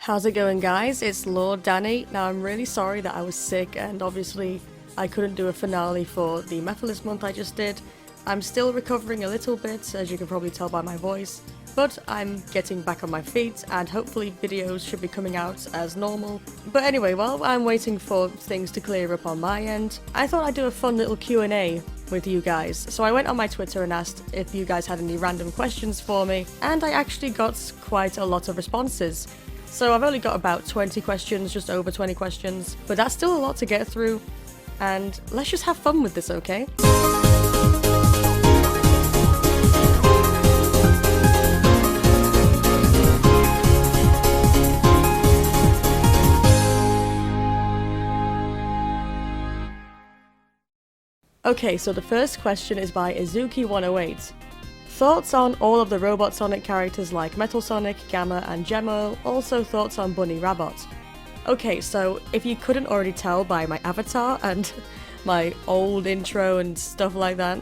How's it going, guys? It's Lord Danny. Now, I'm really sorry that I was sick and obviously I couldn't do a finale for the Methodist Month I just did. I'm still recovering a little bit, as you can probably tell by my voice, but I'm getting back on my feet and hopefully videos should be coming out as normal. But anyway, while I'm waiting for things to clear up on my end, I thought I'd do a fun little Q&A with you guys. So I went on my Twitter and asked if you guys had any random questions for me, and I actually got quite a lot of responses. So I've only got about 20 questions, just over 20 questions, but that's still a lot to get through, and let's just have fun with this, okay? Okay, so the first question is by Izuki108. Thoughts on all of the Robot Sonic characters like Metal Sonic, Gamma, and Gemmo, also thoughts on Bunny Rabbit. Okay, so if you couldn't already tell by my avatar and my old intro and stuff like that,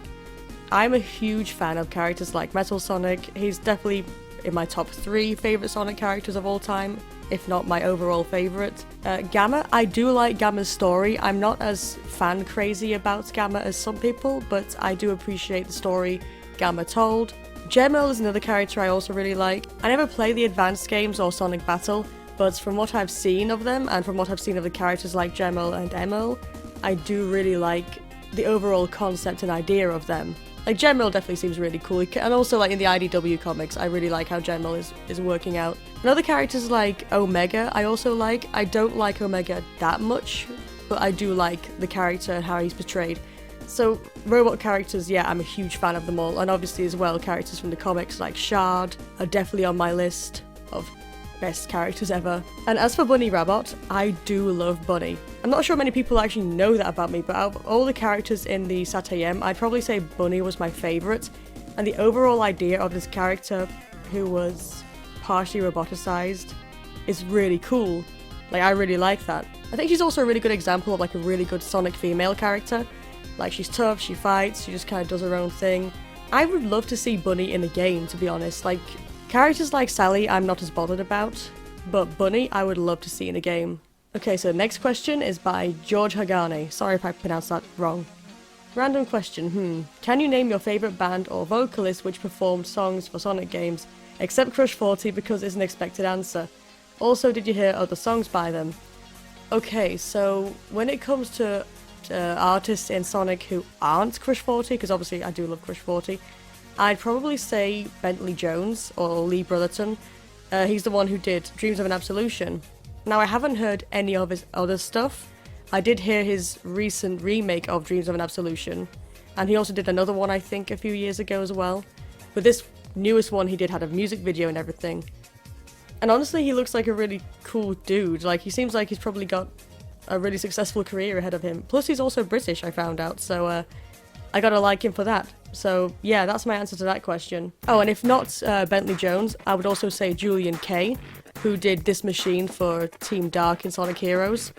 I'm a huge fan of characters like Metal Sonic. He's definitely in my top 3 favourite Sonic characters of all time, if not my overall favourite. Gamma, I do like Gamma's story. I'm not as fan crazy about Gamma as some people, but I do appreciate the story Gamma told. Gemmo is another character I also really like. I never play the advanced games or Sonic Battle, but from what I've seen of them and from what I've seen of the characters like Gemmo and Emo, I do really like the overall concept and idea of them. Like, Gemmo definitely seems really cool, and also like in the IDW Comics, I really like how Gemmo is working out. And other characters like Omega, I also like. I don't like Omega that much, but I do like the character and how he's portrayed. So, robot characters, yeah, I'm a huge fan of them all, and obviously as well, characters from the comics like Shard are definitely on my list of best characters ever. And as for Bunny Rabbit, I do love Bunny. I'm not sure many people actually know that about me, but out of all the characters in the Saturn, I'd probably say Bunny was my favourite, and the overall idea of this character, who was partially roboticized, is really cool. Like, I really like that. I think she's also a really good example of like a really good Sonic female character. Like, she's tough, she fights, she just kind of does her own thing. I would love to see Bunny in the game, to be honest. Like, characters like Sally, I'm not as bothered about, but Bunny, I would love to see in a game. Okay, so the next question is by George Hagane. Sorry if I pronounced that wrong. Random question, Can you name your favourite band or vocalist which performed songs for Sonic games, except Crush 40 because it's an expected answer? Also, did you hear other songs by them? Okay, so when it comes to artists in Sonic who aren't Crush 40, because obviously I do love Crush 40, I'd probably say Bentley Jones or Lee Brotherton. He's the one who did Dreams of an Absolution. Now, I haven't heard any of his other stuff. I did hear his recent remake of Dreams of an Absolution, and he also did another one, I think, a few years ago as well. But this newest one he did had a music video and everything. And honestly, he looks like a really cool dude. Like, he seems like he's probably got a really successful career ahead of him. Plus, he's also British, I found out, so I gotta like him for that. So yeah, that's my answer to that question. Oh, and if not Bentley Jones, I would also say Julien-K, who did This Machine for Team Dark in Sonic Heroes.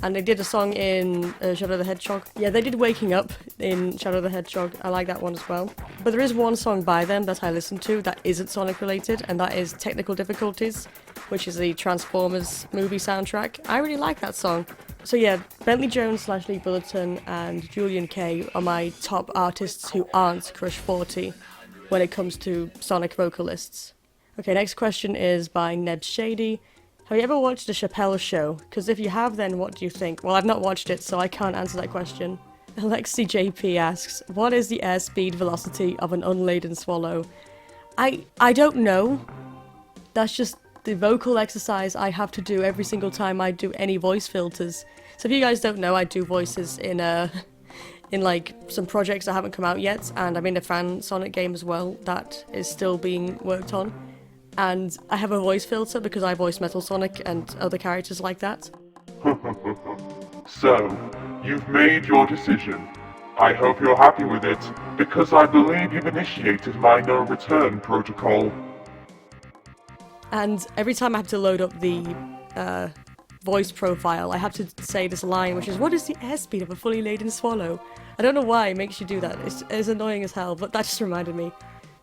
And they did a song in Shadow the Hedgehog. Yeah, they did Waking Up in Shadow the Hedgehog. I like that one as well. But there is one song by them that I listen to that isn't Sonic related, and that is Technical Difficulties, which is the Transformers movie soundtrack. I really like that song. So yeah, Bentley Jones / Lee Brotherton and Julien-K are my top artists who aren't Crush 40 when it comes to Sonic vocalists. Okay, next question is by Ned Shady. Have you ever watched the Chappelles Show? Because if you have, then what do you think? Well, I've not watched it, so I can't answer that question. Alexi JP asks, what is the airspeed velocity of an unladen swallow? I don't know. That's just the vocal exercise I have to do every single time I do any voice filters. So if you guys don't know, I do voices in like some projects that haven't come out yet, and I'm in a fan Sonic game as well that is still being worked on. And I have a voice filter because I voice Metal Sonic and other characters like that. So, you've made your decision. I hope you're happy with it, because I believe you've initiated my no-return protocol. And every time I have to load up the voice profile, I have to say this line, which is, what is the airspeed of a fully laden swallow? I don't know why it makes you do that. It's annoying as hell, but that just reminded me.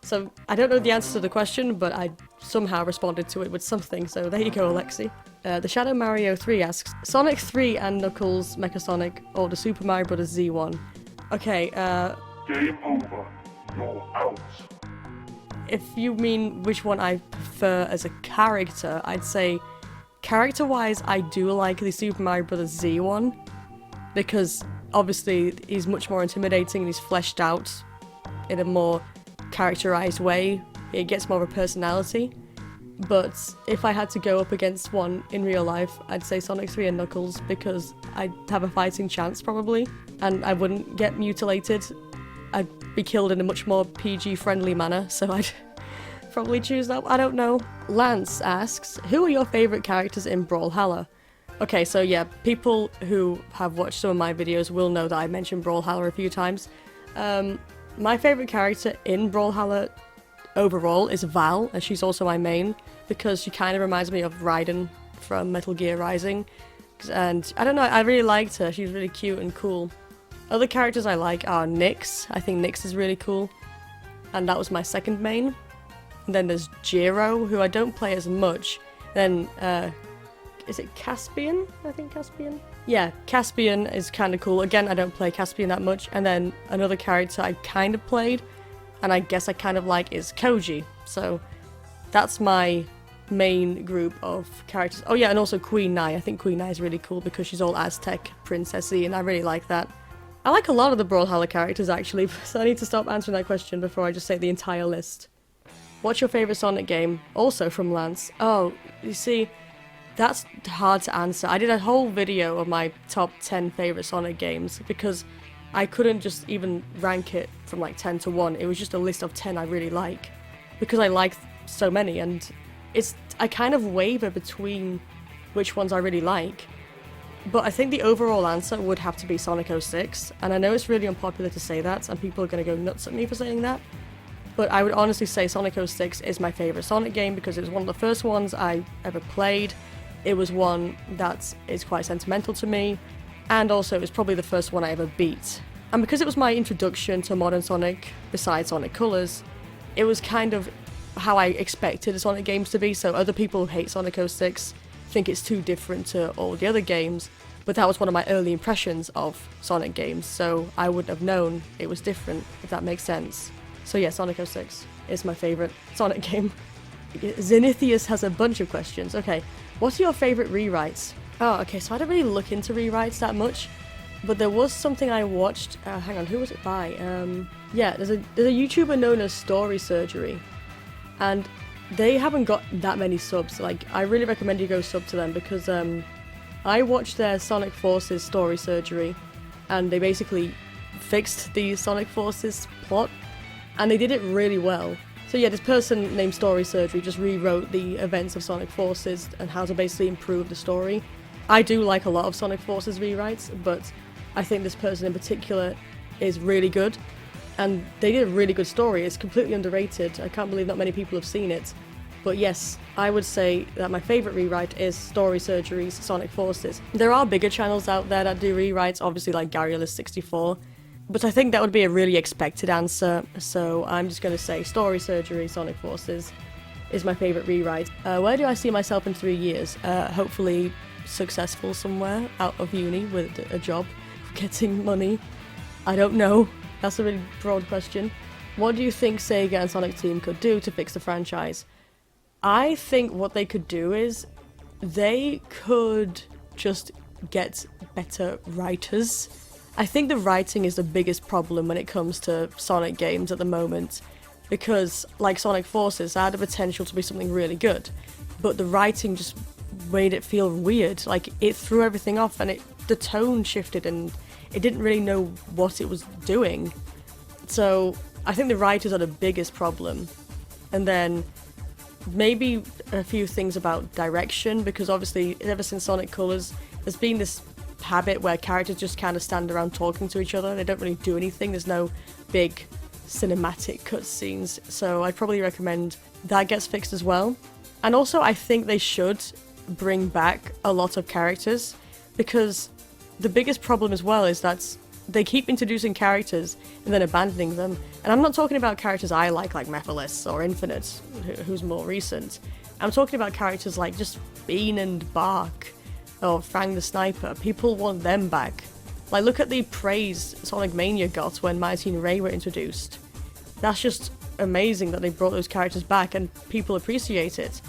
So I don't know the answer to the question, but I somehow responded to it with something, so there you go, Alexi. The Shadow Mario 3 asks, Sonic 3 and Knuckles Mechasonic or the Super Mario Bros. Z one? Okay, Game over. You're out. if you mean which one I prefer as a character, I'd say character-wise, I do like the Super Mario Bros. Z one, because obviously he's much more intimidating and he's fleshed out in a more characterized way. It gets more of a personality. But if I had to go up against one in real life, I'd say Sonic 3 and Knuckles, because I'd have a fighting chance probably, and I wouldn't get mutilated. I'd be killed in a much more PG-friendly manner, so I'd probably choose that. I don't know. Lance asks, who are your favourite characters in Brawlhalla? Okay, so yeah, people who have watched some of my videos will know that I mentioned Brawlhalla a few times. My favourite character in Brawlhalla overall is Val, and she's also my main, because she kind of reminds me of Raiden from Metal Gear Rising. And I don't know, I really liked her. She's really cute and cool. Other characters I like are Nyx. I think Nyx is really cool, and that was my second main. And then there's Jiro, who I don't play as much. Then, is it Caspian? I think Caspian? Yeah, Caspian is kind of cool. Again, I don't play Caspian that much. And then another character I kind of played, and I guess I kind of like, is Koji. So that's my main group of characters. Oh yeah, and also Queen Nai. I think Queen Nai is really cool because she's all Aztec princessy, and I really like that. I like a lot of the Brawlhalla characters actually, so I need to stop answering that question before I just say the entire list. What's your favourite Sonic game? Also from Lance. Oh, you see, that's hard to answer. I did a whole video of my top 10 favourite Sonic games because I couldn't just even rank it from like 10 to 1. It was just a list of 10 I really like, because I like so many, and I kind of waver between which ones I really like. But I think the overall answer would have to be Sonic 06, and I know it's really unpopular to say that, and people are going to go nuts at me for saying that, but I would honestly say Sonic 06 is my favourite Sonic game because it was one of the first ones I ever played. It was one that is quite sentimental to me, and also it was probably the first one I ever beat. And because it was my introduction to modern Sonic, besides Sonic Colors, it was kind of how I expected the Sonic games to be, so other people who hate Sonic 06 think it's too different to all the other games, but that was one of my early impressions of Sonic games, so I wouldn't have known it was different, if that makes sense. So yeah, Sonic 06 is my favourite Sonic game. Zenithius has a bunch of questions. Okay, what are your favourite rewrites? Oh, okay, so I don't really look into rewrites that much, but there was something I watched, hang on, who was it by? Yeah, there's a YouTuber known as Story Surgery, and they haven't got that many subs. Like, I really recommend you go sub to them because I watched their Sonic Forces Story Surgery, and they basically fixed the Sonic Forces plot, and they did it really well. So yeah, this person named Story Surgery just rewrote the events of Sonic Forces and how to basically improve the story. I do like a lot of Sonic Forces rewrites, but I think this person in particular is really good. And they did a really good story. It's completely underrated. I can't believe not many people have seen it. But yes, I would say that my favourite rewrite is Story Surgery's Sonic Forces. There are bigger channels out there that do rewrites, obviously like Garrulus64. But I think that would be a really expected answer, so I'm just going to say Story Surgery Sonic Forces is my favourite rewrite. Where do I see myself in 3 years? Hopefully successful somewhere out of uni with a job, getting money. I don't know. That's a really broad question. What do you think Sega and Sonic Team could do to fix the franchise? I think what they could do is they could just get better writers. I think the writing is the biggest problem when it comes to Sonic games at the moment, because like Sonic Forces had the potential to be something really good, but the writing just made it feel weird. Like, it threw everything off, and the tone shifted, and it didn't really know what it was doing. So I think the writers are the biggest problem. And then maybe a few things about direction, because obviously ever since Sonic Colors there's been this habit where characters just kind of stand around talking to each other. They don't really do anything. There's no big cinematic cutscenes, so I'd probably recommend that gets fixed as well. And also I think they should bring back a lot of characters, because the biggest problem as well is that they keep introducing characters and then abandoning them. And I'm not talking about characters I like Mephiles or Infinite, who's more recent. I'm talking about characters like just Bean and Bark, or Fang the Sniper. People want them back. Like, look at the praise Sonic Mania got when Mighty and Ray were introduced. That's just amazing that they brought those characters back and people appreciate it.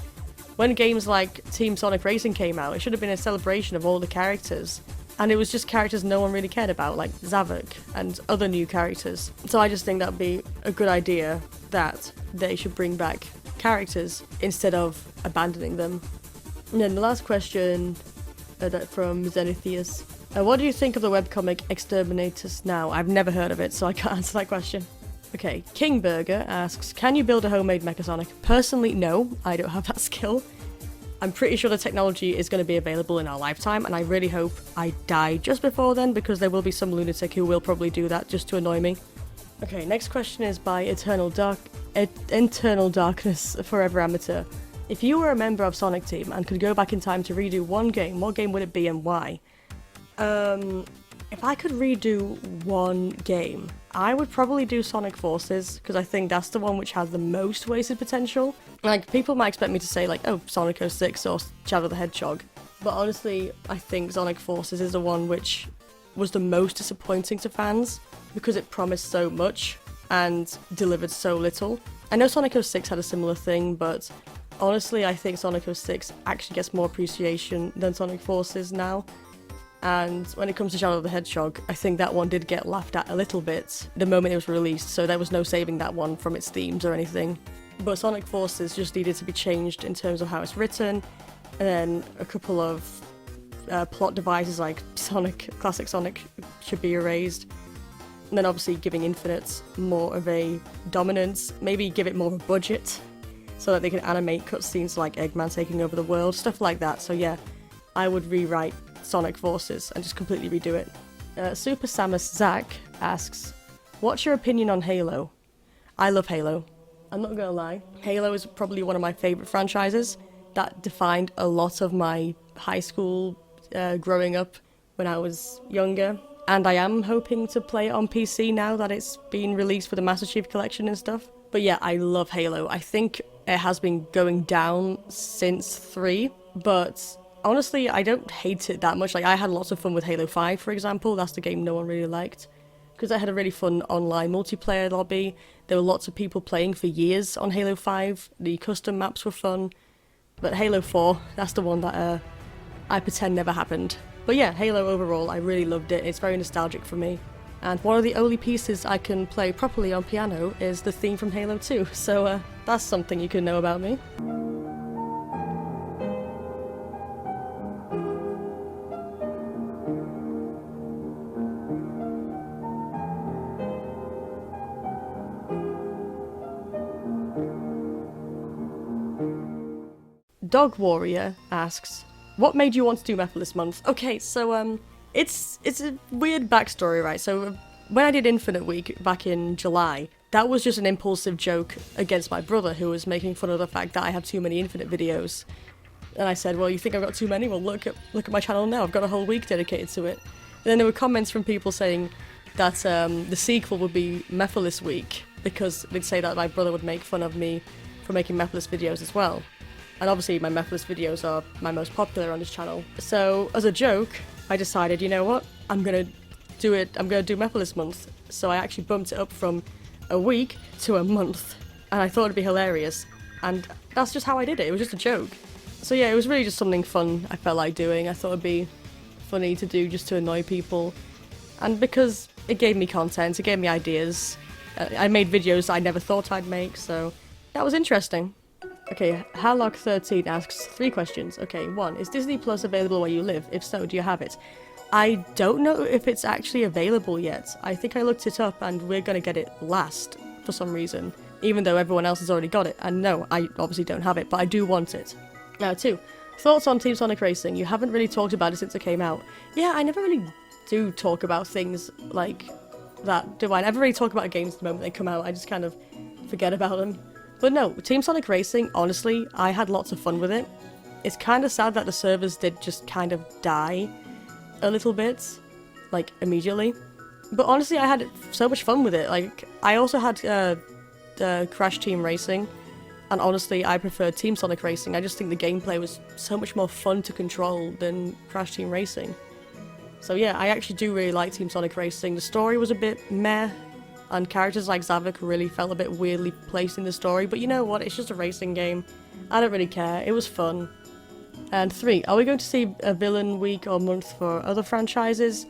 When games like Team Sonic Racing came out, it should have been a celebration of all the characters. And it was just characters no one really cared about, like Zavok and other new characters. So I just think that'd be a good idea that they should bring back characters instead of abandoning them. And then the last question from Zenithius. What do you think of the webcomic Exterminators now? I've never heard of it, so I can't answer that question. Okay, King Burger asks, can you build a homemade Mechasonic? Personally, no, I don't have that skill. I'm pretty sure the technology is going to be available in our lifetime, and I really hope I die just before then, because there will be some lunatic who will probably do that just to annoy me. Okay, next question is by Eternal Darkness Forever Amateur. If you were a member of Sonic Team and could go back in time to redo one game, what game would it be and why? If I could redo one game, I would probably do Sonic Forces, because I think that's the one which has the most wasted potential. Like, people might expect me to say, like, oh, Sonic 06 or Shadow the Hedgehog. But honestly, I think Sonic Forces is the one which was the most disappointing to fans, because it promised so much and delivered so little. I know Sonic 06 had a similar thing, but honestly, I think Sonic 06 actually gets more appreciation than Sonic Forces now. And when it comes to Shadow the Hedgehog, I think that one did get laughed at a little bit the moment it was released, so there was no saving that one from its themes or anything. But Sonic Forces just needed to be changed in terms of how it's written, and then a couple of plot devices like Classic Sonic should be erased. And then obviously giving Infinite more of a dominance, maybe give it more of a budget, so that they can animate cutscenes like Eggman taking over the world, stuff like that. So yeah, I would rewrite Sonic Forces and just completely redo it. Super Samus Zach asks, what's your opinion on Halo? I love Halo. I'm not gonna lie. Halo is probably one of my favourite franchises. That defined a lot of my high school growing up when I was younger. And I am hoping to play it on PC now that it's been released for the Master Chief Collection and stuff. But yeah, I love Halo. I think it has been going down since 3, but honestly, I don't hate it that much. Like, I had lots of fun with Halo 5, for example. That's the game no one really liked, because I had a really fun online multiplayer lobby. There were lots of people playing for years on Halo 5. The custom maps were fun. But Halo 4, that's the one that I pretend never happened. But yeah, Halo overall, I really loved it. It's very nostalgic for me. And one of the only pieces I can play properly on piano is the theme from Halo 2. So that's something you can know about me. Dog Warrior asks, what made you want to do Methodist Month? Okay, so it's a weird backstory, right? So when I did Infinite Week back in July, that was just an impulsive joke against my brother, who was making fun of the fact that I have too many Infinite videos. And I said, well, you think I've got too many? Well, look at my channel now. I've got a whole week dedicated to it. And then there were comments from people saying that the sequel would be Mephiles Week, because they'd say that my brother would make fun of me for making Mephiles videos as well. And obviously my Mephiles videos are my most popular on this channel. So as a joke, I decided, you know what, I'm gonna do Mephiles Month. So I actually bumped it up from a week to a month, and I thought it'd be hilarious. And that's just how I did it. It was just a joke. So yeah, it was really just something fun I felt like doing. I thought it'd be funny to do just to annoy people. And because it gave me content, it gave me ideas. I made videos I never thought I'd make, so that was interesting. Okay, Harlock13 asks 3 questions. Okay, 1, is Disney Plus available where you live? If so, do you have it? I don't know if it's actually available yet. I think I looked it up and we're gonna get it last for some reason, even though everyone else has already got it. And no, I obviously don't have it, but I do want it. Now, 2, thoughts on Team Sonic Racing? You haven't really talked about it since it came out. Yeah, I never really do talk about things like that, do I? I never really talk about games the moment they come out. I just kind of forget about them. But no, Team Sonic Racing, honestly, I had lots of fun with it. It's kind of sad that the servers did just kind of die a little bit, like, immediately. But honestly, I had so much fun with it. Like, I also had the Crash Team Racing, and honestly, I preferred Team Sonic Racing. I just think the gameplay was so much more fun to control than Crash Team Racing. So yeah, I actually do really like Team Sonic Racing. The story was a bit meh, and characters like Zavok really felt a bit weirdly placed in the story, but you know what, it's just a racing game. I don't really care, it was fun. And 3, are we going to see a villain week or month for other franchises?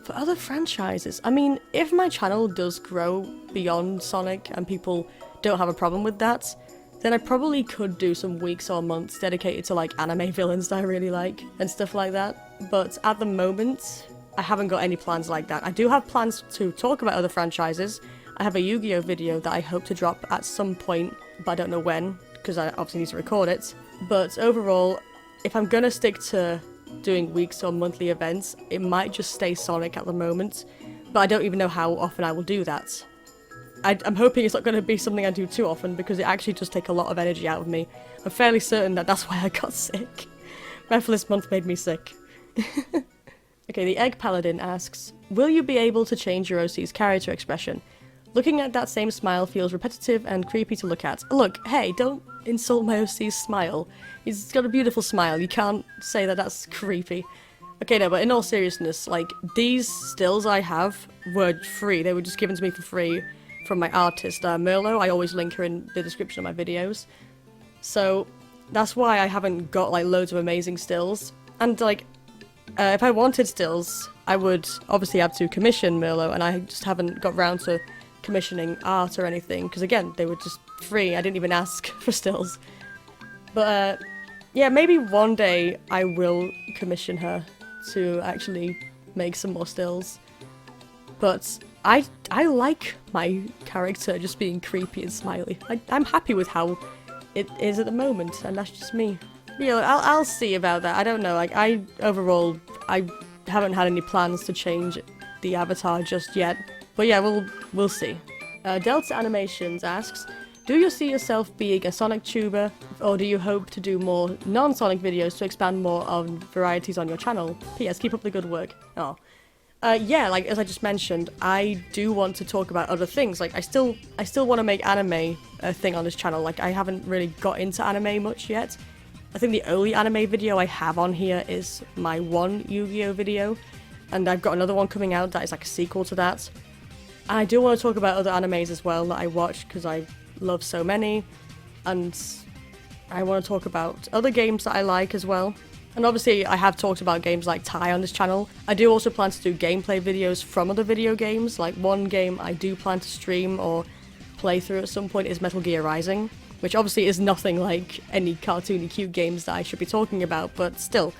For other franchises? I mean, if my channel does grow beyond Sonic and people don't have a problem with that, then I probably could do some weeks or months dedicated to like anime villains that I really like and stuff like that. But at the moment, I haven't got any plans like that. I do have plans to talk about other franchises. I have a Yu-Gi-Oh video that I hope to drop at some point, but I don't know when, because I obviously need to record it. But overall, if I'm gonna stick to doing weeks or monthly events, it might just stay Sonic at the moment, but I don't even know how often I will do that. I'm hoping it's not going to be something I do too often, because it actually does take a lot of energy out of me. I'm fairly certain that that's why I got sick. Methylase Month made me sick. Okay, the Egg Paladin asks, will you be able to change your OC's character expression? Looking at that same smile feels repetitive and creepy to look at. Look, hey, don't insult my OC's smile. He's got a beautiful smile, you can't say that that's creepy. Okay, no, but in all seriousness, like, these stills I have were free. They were just given to me for free from my artist, Merlo. I always link her in the description of my videos. So, that's why I haven't got, like, loads of amazing stills. And, like, if I wanted stills, I would obviously have to commission Merlo, and I just haven't got round to commissioning art or anything, because again, they were just free. I didn't even ask for stills. But, yeah, maybe one day I will commission her to actually make some more stills. But I like my character just being creepy and smiley. I'm happy with how it is at the moment, and that's just me. Yeah, I'll see about that. I don't know, like, overall, I haven't had any plans to change the avatar just yet. But yeah, we'll see. Delta Animations asks, do you see yourself being a Sonic tuber, or do you hope to do more non-Sonic videos to expand more on varieties on your channel? P.S. Keep up the good work. Oh. Yeah, like, as I just mentioned, I do want to talk about other things. Like, I still want to make anime a thing on this channel. Like, I haven't really got into anime much yet. I think the only anime video I have on here is my one Yu-Gi-Oh video, and I've got another one coming out that is like a sequel to that. And I do want to talk about other animes as well that I watch, because I love so many, and I want to talk about other games that I like as well. And obviously I have talked about games like Tai on this channel. I do also plan to do gameplay videos from other video games. Like, one game I do plan to stream or play through at some point is Metal Gear Rising, which obviously is nothing like any cartoony cute games that I should be talking about, but still.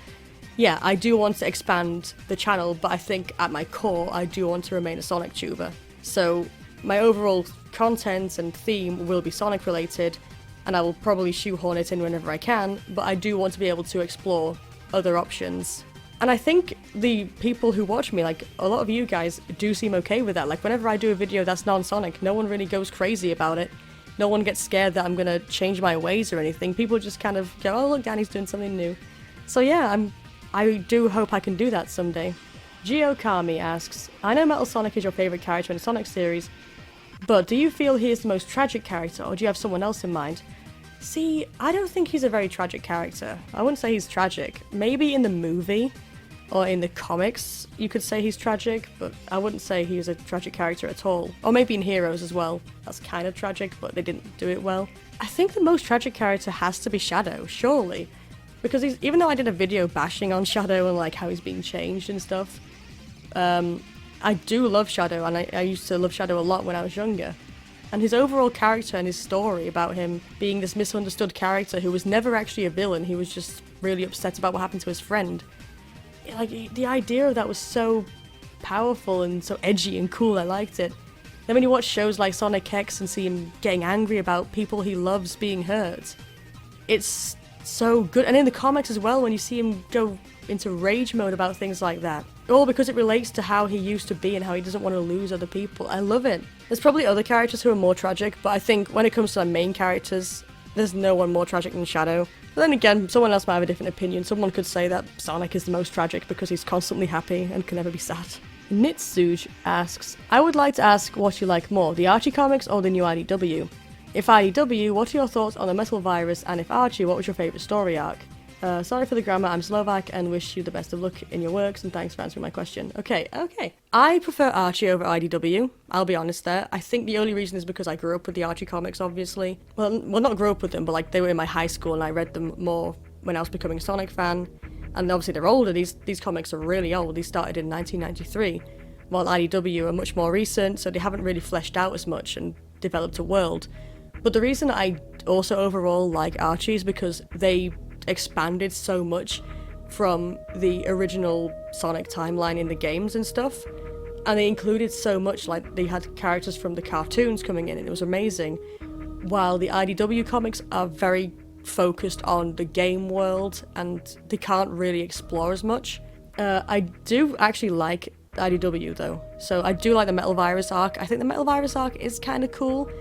Yeah, I do want to expand the channel, but I think at my core I do want to remain a Sonic tuber. So my overall content and theme will be Sonic related, and I will probably shoehorn it in whenever I can, but I do want to be able to explore other options. And I think the people who watch me, like, a lot of you guys do seem okay with that. Like, whenever I do a video that's non-Sonic, no one really goes crazy about it. No one gets scared that I'm gonna change my ways or anything. People just kind of go, oh look, Danny's doing something new. So yeah, I do hope I can do that someday. Geokami asks, I know Metal Sonic is your favourite character in the Sonic series, but do you feel he is the most tragic character, or do you have someone else in mind? See, I don't think he's a very tragic character. I wouldn't say he's tragic. Maybe in the movie, or in the comics, you could say he's tragic, but I wouldn't say he's a tragic character at all. Or maybe in Heroes as well. That's kind of tragic, but they didn't do it well. I think the most tragic character has to be Shadow, surely. Because even though I did a video bashing on Shadow and like how he's being changed and stuff, I do love Shadow, and I used to love Shadow a lot when I was younger. And his overall character and his story about him being this misunderstood character who was never actually a villain, he was just really upset about what happened to his friend. Like, the idea of that was so powerful and so edgy and cool, I liked it. Then when you watch shows like Sonic X and see him getting angry about people he loves being hurt, it's so good. And in the comics as well, when you see him go into rage mode about things like that. All because it relates to how he used to be and how he doesn't want to lose other people. I love it. There's probably other characters who are more tragic, but I think when it comes to the main characters, there's no one more tragic than Shadow. But then again, someone else might have a different opinion. Someone could say that Sonic is the most tragic because he's constantly happy and can never be sad. Nitsuj asks, I would like to ask what you like more, the Archie comics or the new IDW? If IDW, what are your thoughts on the metal virus, and if Archie, what was your favourite story arc? Sorry for the grammar, I'm Slovak and wish you the best of luck in your works, and thanks for answering my question. Okay. I prefer Archie over IDW, I'll be honest there. I think the only reason is because I grew up with the Archie comics, obviously. Well, not grew up with them, but like they were in my high school and I read them more when I was becoming a Sonic fan. And obviously they're older, these comics are really old, these started in 1993, while IDW are much more recent, so they haven't really fleshed out as much and developed a world. But the reason I also overall like Archie is because they expanded so much from the original Sonic timeline in the games and stuff, and they included so much, like they had characters from the cartoons coming in and it was amazing, while the IDW comics are very focused on the game world and they can't really explore as much. I do actually like IDW though, so I do like the Metal Virus arc. I think the Metal Virus arc is kind of cool,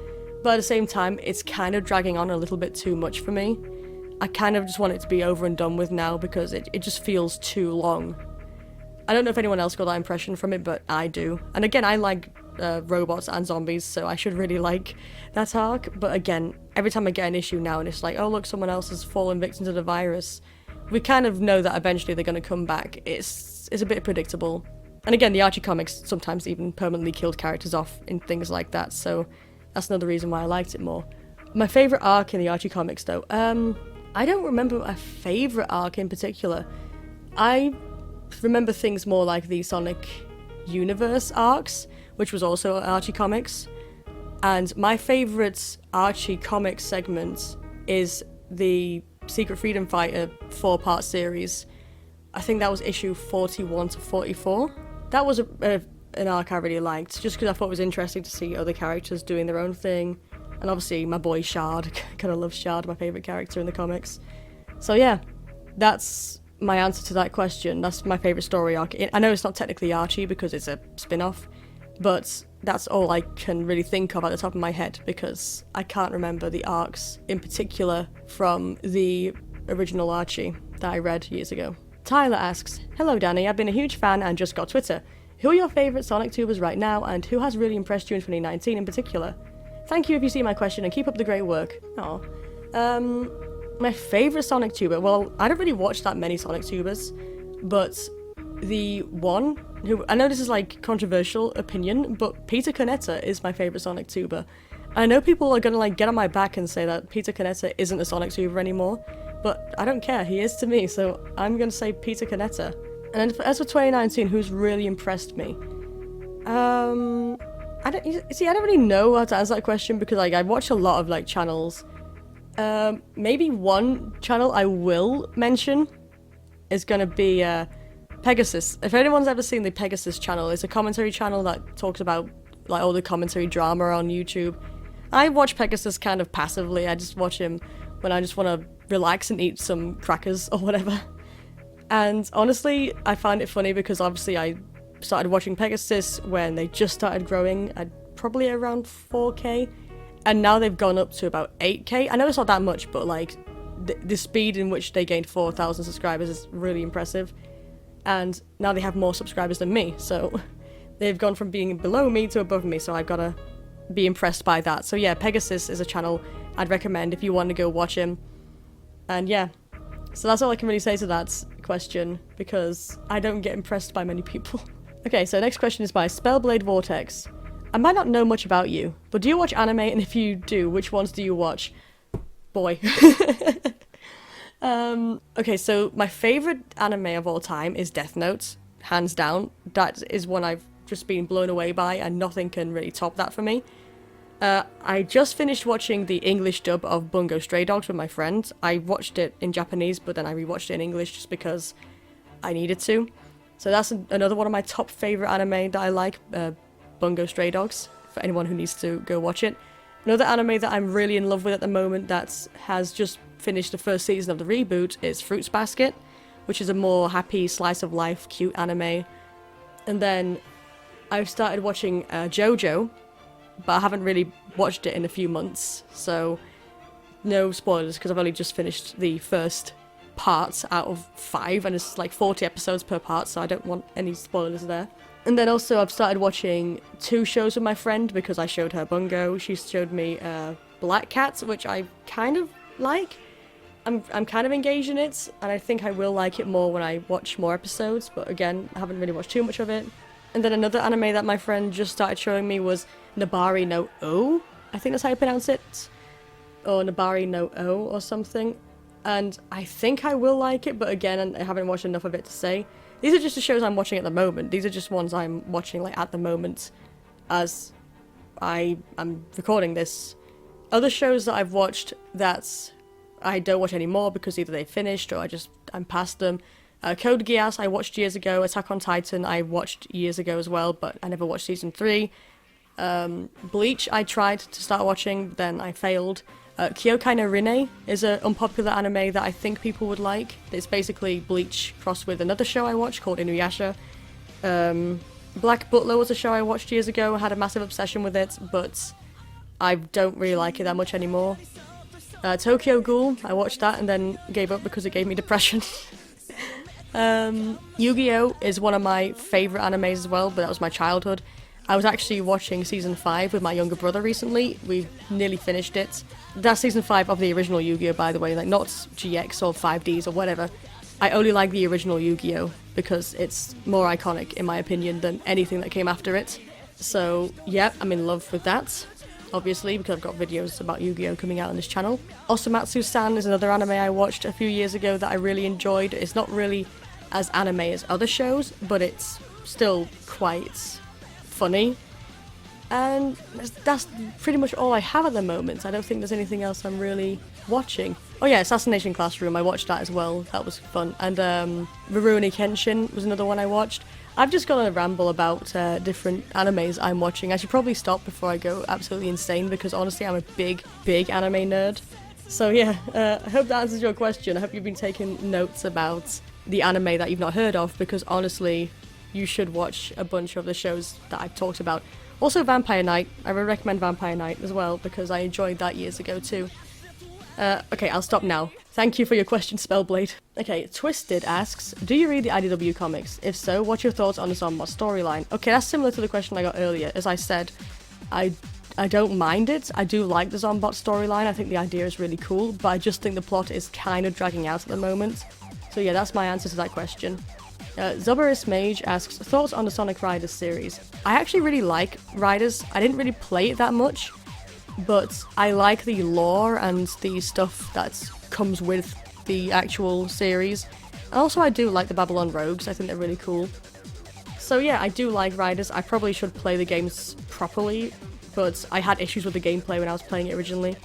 but at the same time it's kind of dragging on a little bit too much for me. I kind of just want it to be over and done with now because it just feels too long. I don't know if anyone else got that impression from it, but I do. And again, I like robots and zombies, so I should really like that arc. But again, every time I get an issue now and it's like, oh look, someone else has fallen victim to the virus, we kind of know that eventually they're going to come back. It's a bit predictable. And again, the Archie comics sometimes even permanently killed characters off in things like that, so that's another reason why I liked it more. My favourite arc in the Archie comics though, I don't remember a favourite arc in particular. I remember things more like the Sonic Universe arcs, which was also Archie comics. And my favourite Archie comics segment is the Secret Freedom Fighter 4-part series. I think that was issue 41 to 44. That was an arc I really liked, just because I thought it was interesting to see other characters doing their own thing. And obviously my boy Shard, kind of love Shard, my favourite character in the comics. So yeah, that's my answer to that question. That's my favourite story arc. I know it's not technically Archie because it's a spin-off, but that's all I can really think of at the top of my head because I can't remember the arcs in particular from the original Archie that I read years ago. Tyler asks, hello Danny, I've been a huge fan and just got Twitter. Who are your favourite Sonic tubers right now and who has really impressed you in 2019 in particular? Thank you if you see my question and keep up the great work. Aw. My favourite Sonic tuber, well, I don't really watch that many Sonic tubers, but the one who, I know this is like controversial opinion, but Peter Canetta is my favourite Sonic tuber. I know people are gonna like get on my back and say that Peter Canetta isn't a Sonic tuber anymore, but I don't care, he is to me, so I'm gonna say Peter Canetta. And as for 2019, who's really impressed me? I don't really know how to answer that question because like I watch a lot of like channels. Maybe one channel I will mention is gonna be Pegasus. If anyone's ever seen the Pegasus channel, it's a commentary channel that talks about like all the commentary drama on YouTube. I watch Pegasus kind of passively. I just watch him when I just want to relax and eat some crackers or whatever. And honestly, I find it funny because obviously I started watching Pegasus when they just started growing at probably around 4K, and now they've gone up to about 8K. I know it's not that much, but like the speed in which they gained 4,000 subscribers is really impressive, and now they have more subscribers than me, so they've gone from being below me to above me, so I've got to be impressed by that. So yeah, Pegasus is a channel I'd recommend if you want to go watch him. And yeah, so that's all I can really say to that question, because I don't get impressed by many people. Okay, so next question is by Spellblade Vortex. I might not know much about you, but do you watch anime, and if you do, which ones do you watch? Boy. Okay, so my favourite anime of all time is Death Note, hands down. That is one I've just been blown away by, and nothing can really top that for me. I just finished watching the English dub of Bungo Stray Dogs with my friend. I watched it in Japanese, but then I rewatched it in English just because I needed to. So that's another one of my top favourite anime that I like, Bungo Stray Dogs, for anyone who needs to go watch it. Another anime that I'm really in love with at the moment that has just finished the first season of the reboot is Fruits Basket, which is a more happy, slice-of-life, cute anime. And then I've started watching JoJo, but I haven't really watched it in a few months, so no spoilers because I've only just finished the first parts out of 5, and it's like 40 episodes per part, so I don't want any spoilers there. And then also I've started watching 2 shows with my friend because I showed her Bungo. She showed me Black Cat, which I kind of like. I'm kind of engaged in it, and I think I will like it more when I watch more episodes, but again, I haven't really watched too much of it. And then another anime that my friend just started showing me was Nabari no O, I think that's how you pronounce it, or Nabari no O or something, and I think I will like it, but again, I haven't watched enough of it to say. These are just the shows I'm watching at the moment. These are just ones I'm watching like at the moment as I'm recording this. Other shows that I've watched that I don't watch anymore because either they finished or I'm past them. Code Geass I watched years ago. Attack on Titan I watched years ago as well, but I never watched season 3. Bleach I tried to start watching, then I failed. Kyokai no Rine is an unpopular anime that I think people would like. It's basically Bleach crossed with another show I watched called Inuyasha. Black Butler was a show I watched years ago. I had a massive obsession with it, but I don't really like it that much anymore. Tokyo Ghoul, I watched that and then gave up because it gave me depression. Yu-Gi-Oh! Is one of my favourite animes as well, but that was my childhood. I was actually watching season 5 with my younger brother recently. We nearly finished it. That's season 5 of the original Yu-Gi-Oh! By the way, like not GX or 5Ds or whatever. I only like the original Yu-Gi-Oh! Because it's more iconic in my opinion than anything that came after it. So yeah, I'm in love with that, obviously, because I've got videos about Yu-Gi-Oh! Coming out on this channel. Osomatsu-san is another anime I watched a few years ago that I really enjoyed. It's not really as anime as other shows, but it's still quite funny. And that's pretty much all I have at the moment. I don't think there's anything else I'm really watching. Oh yeah, Assassination Classroom, I watched that as well. That was fun. And Rurouni Kenshin was another one I watched. I've just gone on a ramble about different animes I'm watching. I should probably stop before I go absolutely insane, because honestly I'm a big anime nerd. So yeah, I hope that answers your question. I hope you've been taking notes about the anime that you've not heard of, because honestly, you should watch a bunch of the shows that I've talked about. Also Vampire Knight, I would recommend Vampire Knight as well, because I enjoyed that years ago too. Okay, I'll stop now. Thank you for your question, Spellblade. Okay, Twisted asks, do you read the IDW comics? If so, what's your thoughts on the Zombot storyline? Okay, that's similar to the question I got earlier. As I said, I don't mind it. I do like the Zombot storyline. I think the idea is really cool, but I just think the plot is kind of dragging out at the moment. So yeah, that's my answer to that question. Zobarus Mage asks, thoughts on the Sonic Riders series? I actually really like Riders. I didn't really play it that much, but I like the lore and the stuff that comes with the actual series. And also I do like the Babylon Rogues. I think they're really cool. So yeah, I do like Riders. I probably should play the games properly, but I had issues with the gameplay when I was playing it originally.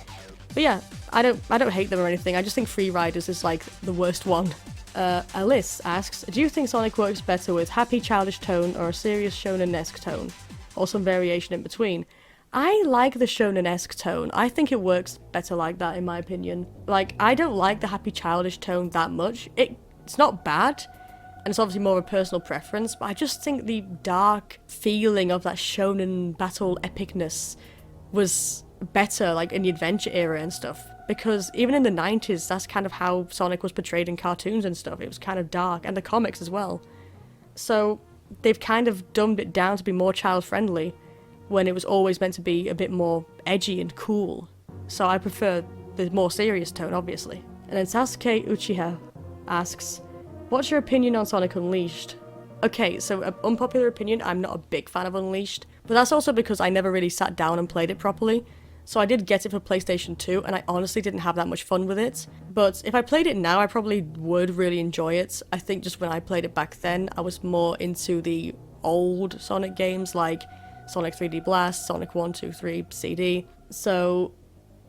But yeah, I don't hate them or anything. I just think Free Riders is like the worst one. Alice asks, do you think Sonic works better with happy childish tone or a serious shonen-esque tone? Or some variation in between? I like the shonen-esque tone. I think it works better like that in my opinion. Like, I don't like the happy childish tone that much. It's not bad, and it's obviously more of a personal preference, but I just think the dark feeling of that shonen battle epicness was better, like in the adventure era and stuff. Because even in the 90s, that's kind of how Sonic was portrayed in cartoons and stuff. It was kind of dark, and the comics as well. So they've kind of dumbed it down to be more child-friendly, when it was always meant to be a bit more edgy and cool. So I prefer the more serious tone, obviously. And then Sasuke Uchiha asks, what's your opinion on Sonic Unleashed? Okay, so an unpopular opinion, I'm not a big fan of Unleashed, but that's also because I never really sat down and played it properly. So I did get it for PlayStation 2, and I honestly didn't have that much fun with it. But if I played it now, I probably would really enjoy it. I think just when I played it back then, I was more into the old Sonic games, like Sonic 3D Blast, Sonic 1, 2, 3, CD. So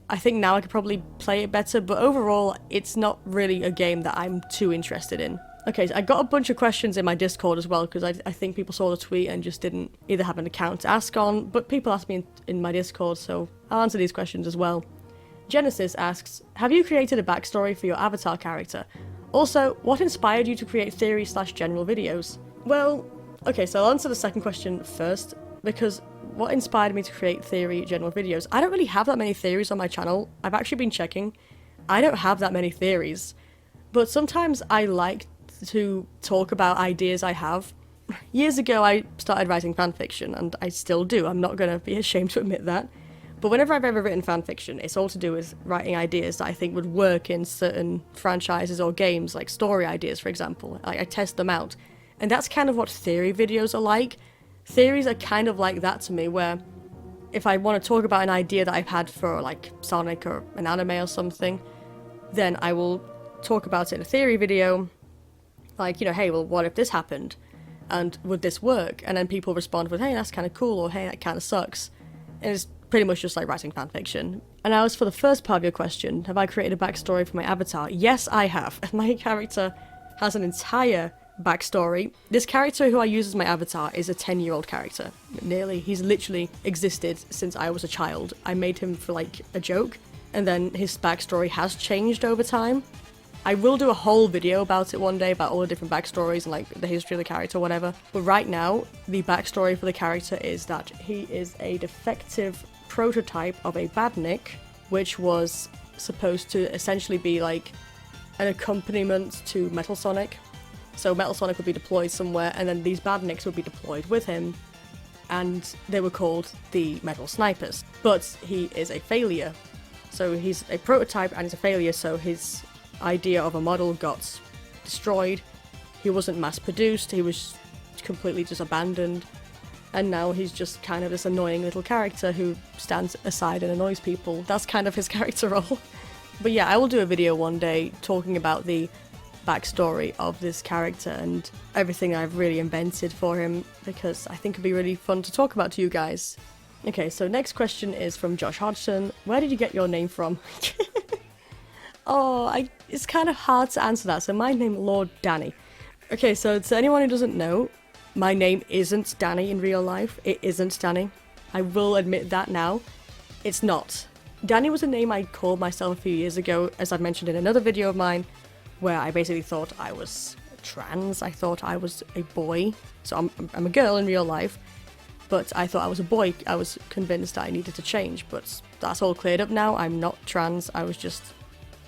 I think now I could probably play it better, but overall, it's not really a game that I'm too interested in. Okay, so I got a bunch of questions in my Discord as well, because I think people saw the tweet and just didn't either have an account to ask on, but people asked me in my Discord, so I'll answer these questions as well. Genisys asks, have you created a backstory for your avatar character? Also, what inspired you to create theory/general videos? Well, okay, so I'll answer the second question first, because what inspired me to create theory general videos? I don't really have that many theories on my channel. I've actually been checking. I don't have that many theories. But sometimes I like to talk about ideas I have. Years ago I started writing fanfiction, and I still do, I'm not going to be ashamed to admit that. But whenever I've ever written fanfiction, it's all to do with writing ideas that I think would work in certain franchises or games, like story ideas, for example. I test them out. And that's kind of what theory videos are like. Theories are kind of like that to me, where if I want to talk about an idea that I've had for, like, Sonic or an anime or something, then I will talk about it in a theory video, like, you know, hey, well, what if this happened? And would this work? And then people respond with, hey, that's kind of cool, or hey, that kind of sucks. And it's pretty much just like writing fanfiction. And as for the first part of your question, have I created a backstory for my avatar? Yes, I have. My character has an entire backstory. This character who I use as my avatar is a 10-year-old character. Nearly. He's literally existed since I was a child. I made him for, like, a joke, and then his backstory has changed over time. I will do a whole video about it one day, about all the different backstories and, like, the history of the character or whatever. But right now, the backstory for the character is that he is a defective prototype of a badnik, which was supposed to essentially be, like, an accompaniment to Metal Sonic. So Metal Sonic would be deployed somewhere, and then these badniks would be deployed with him, and they were called the Metal Snipers. But he is a failure. So he's a prototype and he's a failure, so his idea of a model got destroyed. He wasn't mass produced, he was completely just abandoned, and now he's just kind of this annoying little character who stands aside and annoys people. That's kind of his character role. But yeah, I will do a video one day talking about the backstory of this character and everything I've really invented for him, because I think it'd be really fun to talk about to you guys. Okay, so next question is from Josh Hodgson. Where did you get your name from? It's kind of hard to answer that, so my name is Lord Danny. Okay, so to anyone who doesn't know, my name isn't Danny in real life. It isn't Danny. I will admit that now. It's not. Danny was a name I called myself a few years ago, as I've mentioned in another video of mine, where I basically thought I was trans. I thought I was a boy. So I'm a girl in real life, but I thought I was a boy. I was convinced that I needed to change, but that's all cleared up now. I'm not trans. I was just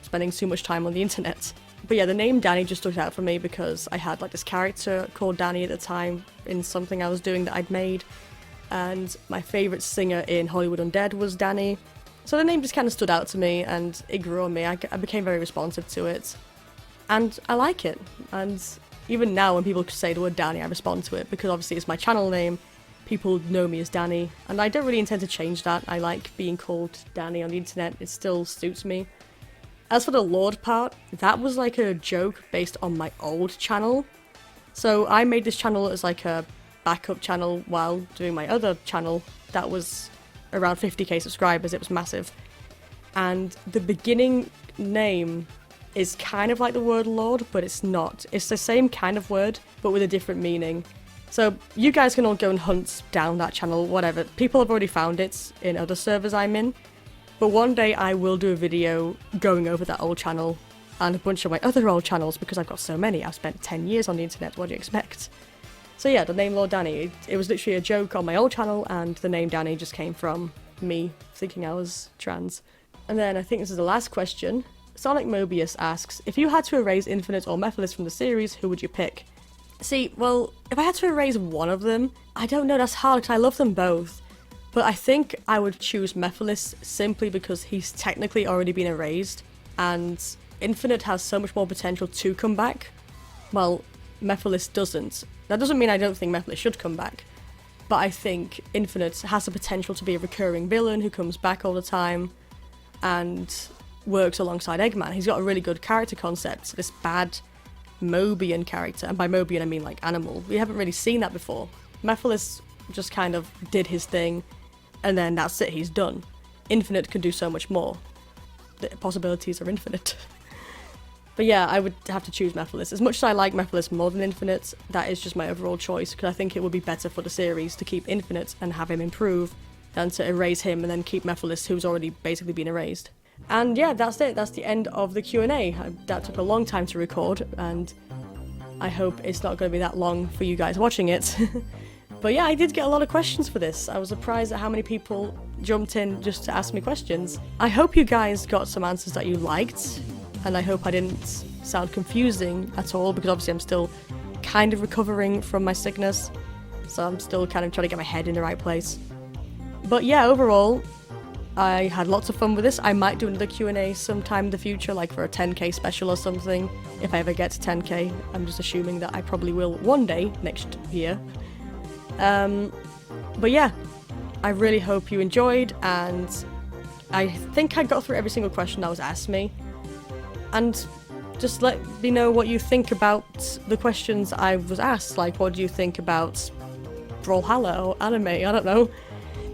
spending too much time on the internet. But yeah, the name Danny just stuck out for me because I had like this character called Danny at the time in something I was doing that I'd made, and my favourite singer in Hollywood Undead was Danny. So the name just kind of stood out to me, and it grew on me. I became very responsive to it, and I like it. And even now when people say the word Danny, I respond to it, because obviously it's my channel name. People know me as Danny, and I don't really intend to change that. I like being called Danny on the internet. It still suits me. As for the Lord part, that was like a joke based on my old channel. So I made this channel as like a backup channel while doing my other channel that was around 50k subscribers. It was massive. And the beginning name is kind of like the word Lord, but it's not. It's the same kind of word, but with a different meaning. So you guys can all go and hunt down that channel, whatever. People have already found it in other servers I'm in. But one day I will do a video going over that old channel and a bunch of my other old channels, because I've got so many. I've spent 10 years on the internet, what do you expect? So yeah, the name Lord Danny, it was literally a joke on my old channel, and the name Danny just came from me thinking I was trans. And then I think this is the last question. Sonic Mobius asks, if you had to erase Infinite or Mephiles from the series, who would you pick? See, well, if I had to erase one of them, I don't know, that's hard because I love them both. But I think I would choose Mephiles simply because he's technically already been erased, and Infinite has so much more potential to come back, while Mephiles doesn't. That doesn't mean I don't think Mephiles should come back, but I think Infinite has the potential to be a recurring villain who comes back all the time and works alongside Eggman. He's got a really good character concept, this bad Mobian character, and by Mobian I mean like animal. We haven't really seen that before. Mephiles just kind of did his thing, and then that's it, he's done. Infinite can do so much more. The possibilities are infinite. But yeah, I would have to choose Mephiles. As much as I like Mephiles more than Infinite, that is just my overall choice, because I think it would be better for the series to keep Infinite and have him improve than to erase him and then keep Mephiles, who's already basically been erased. And yeah, that's it. That's the end of the Q&A. That took a long time to record, and I hope it's not going to be that long for you guys watching it. But yeah, I did get a lot of questions for this. I was surprised at how many people jumped in just to ask me questions. I hope you guys got some answers that you liked, and I hope I didn't sound confusing at all, because obviously I'm still kind of recovering from my sickness, so I'm still kind of trying to get my head in the right place. But yeah, overall, I had lots of fun with this. I might do another Q&A sometime in the future, like for a 10k special or something, if I ever get to 10k. I'm just assuming that I probably will one day next year. But yeah, I really hope you enjoyed, and I think I got through every single question that was asked me. And just let me know what you think about the questions I was asked. Like, what do you think about Brawlhalla or anime? I don't know.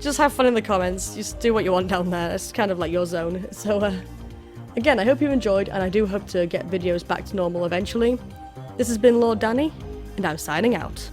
Just have fun in the comments. Just do what you want down there. It's kind of like your zone. So, again, I hope you enjoyed, and I do hope to get videos back to normal eventually. This has been Lord Danny, and I'm signing out.